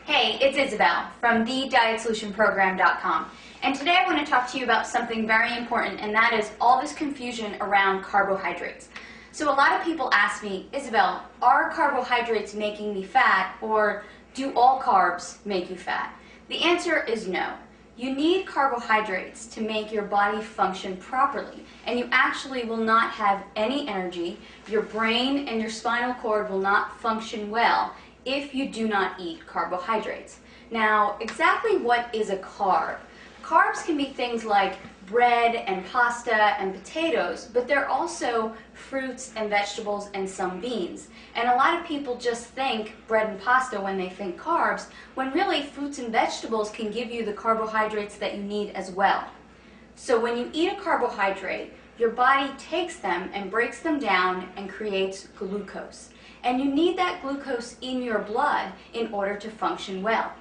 Hey, it's Isabel from thedietsolutionprogram.com, and today I want to talk to you about something very important, and that is all this confusion around carbohydrates. So a lot of people ask me, Isabel, are carbohydrates making me fat, or do all carbs make you fat? The answer is no. You need carbohydrates to make your body function properly, and you actually will not have any energy. Your brain and your spinal cord will not function well if you do not eat carbohydrates. Now, exactly what is a carb? Carbs can be things like bread and pasta and potatoes, but they're also fruits and vegetables and some beans. And a lot of people just think bread and pasta when they think carbs, when really fruits and vegetables can give you the carbohydrates that you need as well. So when you eat a carbohydrate, your body takes them and breaks them down and creates glucose. And you need that glucose in your blood in order to function well.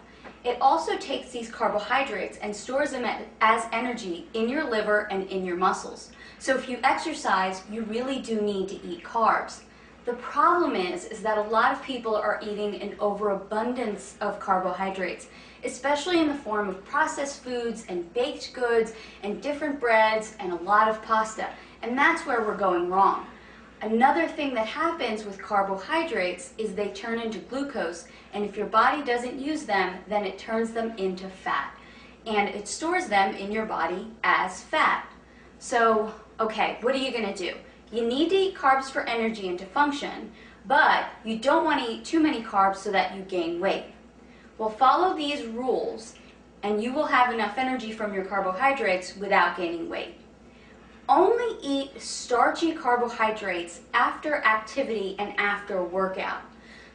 It also takes these carbohydrates and stores them as energy in your liver and in your muscles. So if you exercise, you really do need to eat carbs. The problem is that a lot of people are eating an overabundance of carbohydrates, especially in the form of processed foods and baked goods and different breads and a lot of pasta. And that's where we're going wrong. Another thing that happens with carbohydrates is they turn into glucose, and if your body doesn't use them, then it turns them into fat. And it stores them in your body as fat. So, okay, what are you going to do? You need to eat carbs for energy and to function, but you don't want to eat too many carbs so that you gain weight. Well, follow these rules, and you will have enough energy from your carbohydrates without gaining weight. Only eat starchy carbohydrates after activity and after workout.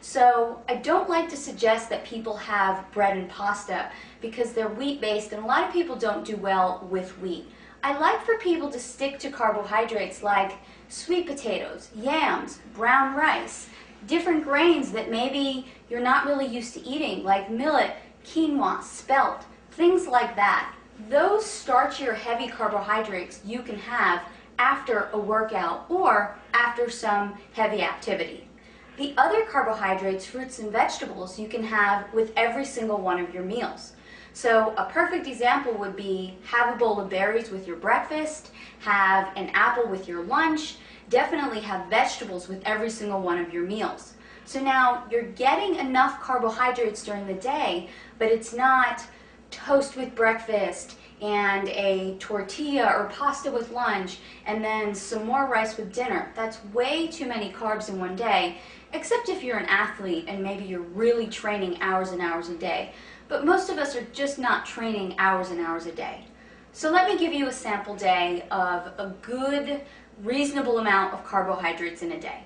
So I don't like to suggest that people have bread and pasta because they're wheat-based, and a lot of people don't do well with wheat. I like for people to stick to carbohydrates like sweet potatoes, yams, brown rice, different grains that maybe you're not really used to eating, like millet, quinoa, spelt, things like that. Those starchy or heavy carbohydrates you can have after a workout or after some heavy activity. The other carbohydrates, fruits and vegetables, you can have with every single one of your meals. So a perfect example would be have a bowl of berries with your breakfast, have an apple with your lunch, definitely have vegetables with every single one of your meals. So now you're getting enough carbohydrates during the day, but it's not toast with breakfast and a tortilla or pasta with lunch and then some more rice with dinner. That's way too many carbs in one day, except if you're an athlete and maybe you're really training hours and hours a day. But most of us are just not training hours and hours a day. So let me give you a sample day of a good, reasonable amount of carbohydrates in a day.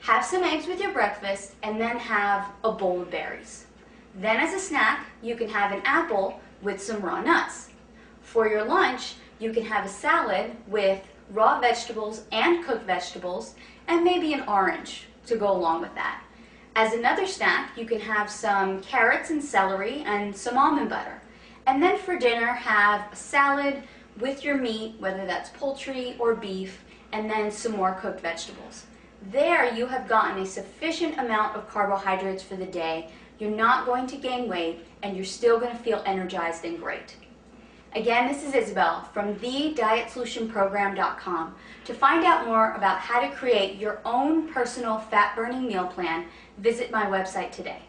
Have some eggs with your breakfast and then have a bowl of berries. Then as a snack, you can have an apple with some raw nuts. For your lunch, you can have a salad with raw vegetables and cooked vegetables and maybe an orange to go along with that. As another snack, you can have some carrots and celery and some almond butter. And then for dinner, have a salad with your meat, whether that's poultry or beef, and then some more cooked vegetables. There you have gotten a sufficient amount of carbohydrates for the day. You're not going to gain weight, and you're still going to feel energized and great. Again, this is Isabel from thedietsolutionprogram.com. To find out more about how to create your own personal fat-burning meal plan, visit my website today.